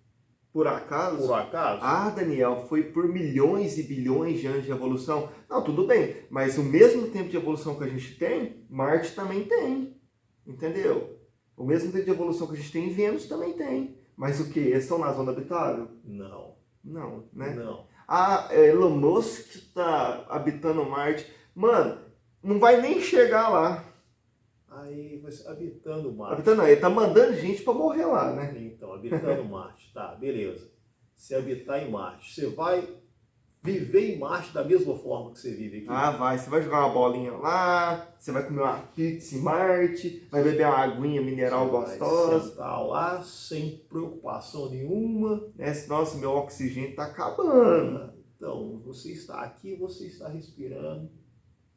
Por acaso? Por acaso? Ah, Daniel, foi por milhões e bilhões de anos de evolução. Não, tudo bem, mas o mesmo tempo de evolução que a gente tem, Marte também tem. Entendeu? O mesmo tempo de evolução que a gente tem, Vênus também tem. Mas o que? Eles estão na zona habitável? Não. Não, né? Não. Ah, Elon Musk está habitando Marte. Mano, não vai nem chegar lá. Aí, você habitando Marte. Habitando não, ele tá mandando gente para morrer lá, né? Então, habitando Marte, tá, beleza. Se habitar em Marte, você vai viver em Marte da mesma forma que você vive aqui? Ah, vai. Você vai jogar uma bolinha lá, você vai comer uma pizza em Marte, vai beber uma aguinha mineral Você gostosa. vai sentar lá sem preocupação nenhuma. Né? Nossa, meu oxigênio tá acabando. Então, você está aqui, você está respirando.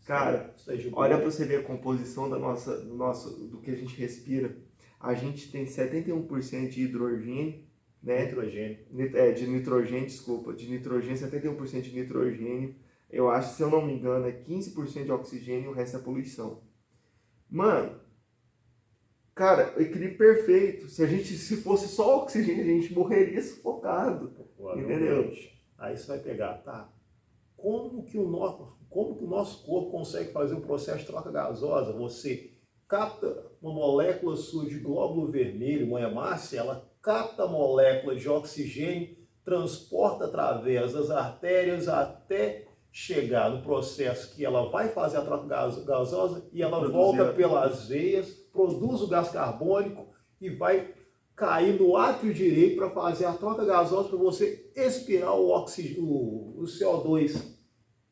Cara, está de boa. olha para você ver a composição do que a gente respira. A gente tem 71% de hidrogênio, né? Nitrogênio. De nitrogênio, desculpa. De nitrogênio, 71% de nitrogênio. Eu acho, se eu não me engano, é 15% de oxigênio e o resto é poluição. Mano, cara, equilíbrio perfeito. Se fosse só oxigênio, a gente morreria sufocado. Entendeu? Aí você vai pegar, tá? Como que o nosso corpo consegue fazer o processo de troca gasosa? Você capta uma molécula sua de glóbulo vermelho, uma hemácia, ela capta a molécula de oxigênio, transporta através das artérias até chegar no processo que ela vai fazer a troca gasosa e ela volta pelas veias, produz o gás carbônico e vai cair no átrio direito para fazer a troca gasosa para você expirar o CO2.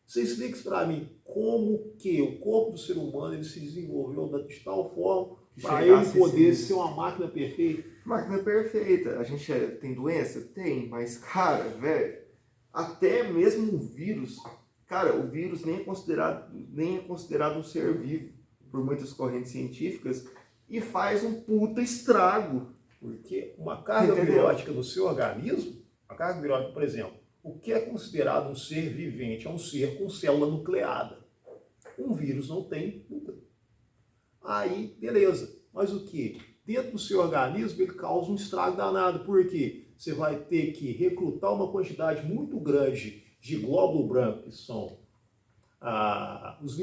Você explica isso para mim, como que o corpo do ser humano ele se desenvolveu de tal forma para ele poder ser uma máquina perfeita? Máquina perfeita. A gente tem doença? Tem, mas, cara, velho, até mesmo o vírus, cara, o vírus nem é considerado um ser vivo por muitas correntes científicas e faz um puta estrago. Porque uma carga biológica do seu organismo, a carga biológica, por exemplo, o que é considerado um ser vivente? É um ser com célula nucleada. Um vírus não tem núcleo. Aí, beleza. Mas o que? Dentro do seu organismo ele causa um estrago danado. Por quê? Você vai ter que recrutar uma quantidade muito grande de glóbulo branco, que são os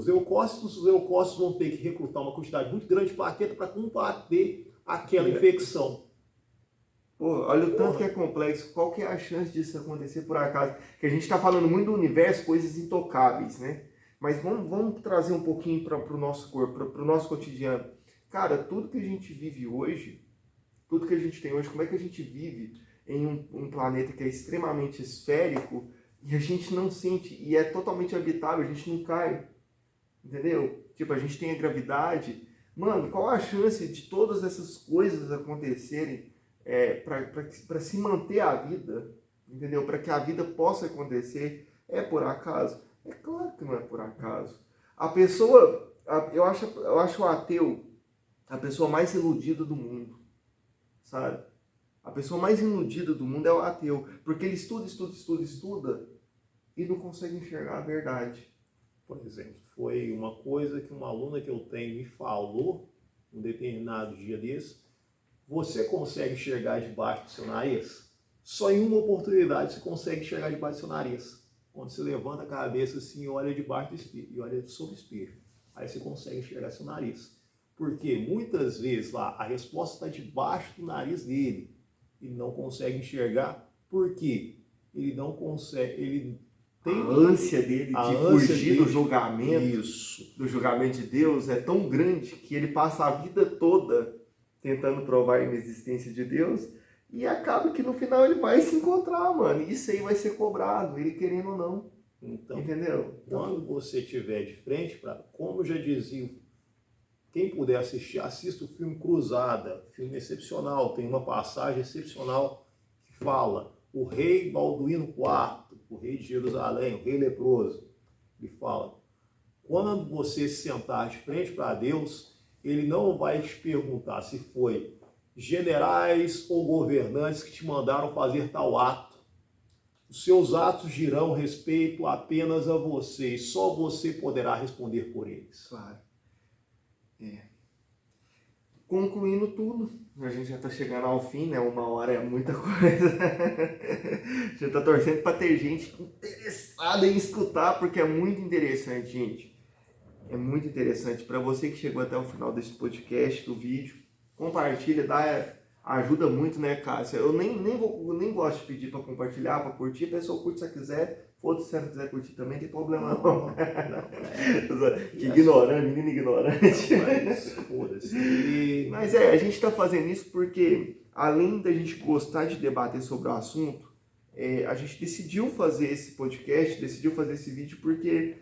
leucócitos. Os leucócitos vão ter que recrutar uma quantidade muito grande de plaqueta para combater aquela infecção. Pô, olha o tanto que é complexo. Qual que é a chance disso acontecer por acaso? Que a gente está falando muito do universo, coisas intocáveis, né? Mas vamos trazer um pouquinho para o nosso corpo, para o nosso cotidiano. Cara, tudo que a gente vive hoje, tudo que a gente tem hoje, como é que a gente vive em um planeta que é extremamente esférico e a gente não sente, e é totalmente habitável, a gente não cai, entendeu? Tipo, a gente tem a gravidade. Mano, qual a chance de todas essas coisas acontecerem para se manter a vida, entendeu? Para que a vida possa acontecer? É por acaso? É claro que não é por acaso. A pessoa, eu acho o ateu a pessoa mais iludida do mundo, sabe? A pessoa mais iludida do mundo é o ateu, porque ele estuda e não consegue enxergar a verdade. Por exemplo, foi uma coisa que uma aluna que eu tenho me falou um determinado dia desse. Você consegue enxergar debaixo do seu nariz? Só em uma oportunidade você consegue enxergar debaixo do seu nariz. Quando você levanta a cabeça assim e olha debaixo do espelho, e olha sobre o espelho. Aí você consegue enxergar seu nariz. Porque muitas vezes lá a resposta está debaixo do nariz dele. Ele não consegue enxergar. Por quê? Ele não consegue. Ele tem a ânsia dele de fugir do julgamento. Isso. Do julgamento de Deus é tão grande que ele passa a vida toda tentando provar a inexistência de Deus e acaba que no final ele vai se encontrar, mano. E isso aí vai ser cobrado, ele querendo ou não. Então, entendeu? Quando você estiver de frente para, como eu já dizia, quem puder assistir, assista o filme Cruzada, filme excepcional, tem uma passagem excepcional que fala o rei Balduíno IV, o rei de Jerusalém, o rei leproso, ele fala, quando você se sentar de frente para Deus, ele não vai te perguntar se foi generais ou governantes que te mandaram fazer tal ato. Os seus atos dirão respeito apenas a você e só você poderá responder por eles. Claro. concluindo tudo, a gente já está chegando ao fim, né? 1 hora é muita coisa. A gente está torcendo para ter gente interessada em escutar, porque é muito interessante, gente. É muito interessante. Para você que chegou até o final desse podcast, do vídeo, compartilha, ajuda muito, né, Cássia? Eu nem gosto de pedir para compartilhar, para curtir. A pessoa curte se ela quiser. Foda-se, se ela quiser curtir também, não tem problema não. Que ignorante, menino ignorante. Mas foda-se. Mas a gente está fazendo isso porque, além da gente gostar de debater sobre o assunto, a gente decidiu fazer esse podcast, decidiu fazer esse vídeo porque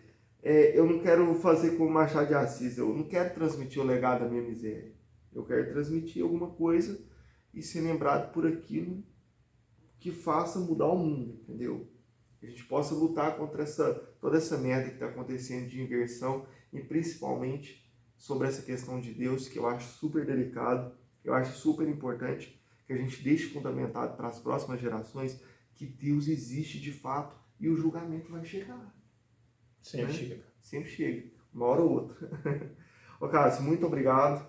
eu não quero fazer como Machado de Assis, eu não quero transmitir o legado da minha miséria. Eu quero transmitir alguma coisa e ser lembrado por aquilo que faça mudar o mundo, entendeu? Que a gente possa lutar contra toda essa merda que está acontecendo de inversão e principalmente sobre essa questão de Deus, que eu acho super delicado, eu acho super importante que a gente deixe fundamentado para as próximas gerações que Deus existe de fato e o julgamento vai chegar. Sempre chega. Sempre chega, uma hora ou outra. Ô, Cássio, muito obrigado,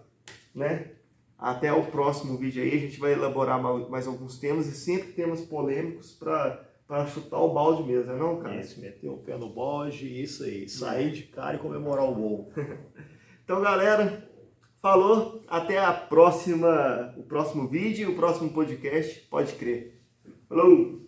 né? Até o próximo vídeo aí, a gente vai elaborar mais alguns temas e sempre temas polêmicos para chutar o balde mesmo, não, cara? Isso, meter o pé no bode, isso aí, sair de cara e comemorar o gol. Então, galera, falou, até o próximo vídeo e o próximo podcast, pode crer. Falou!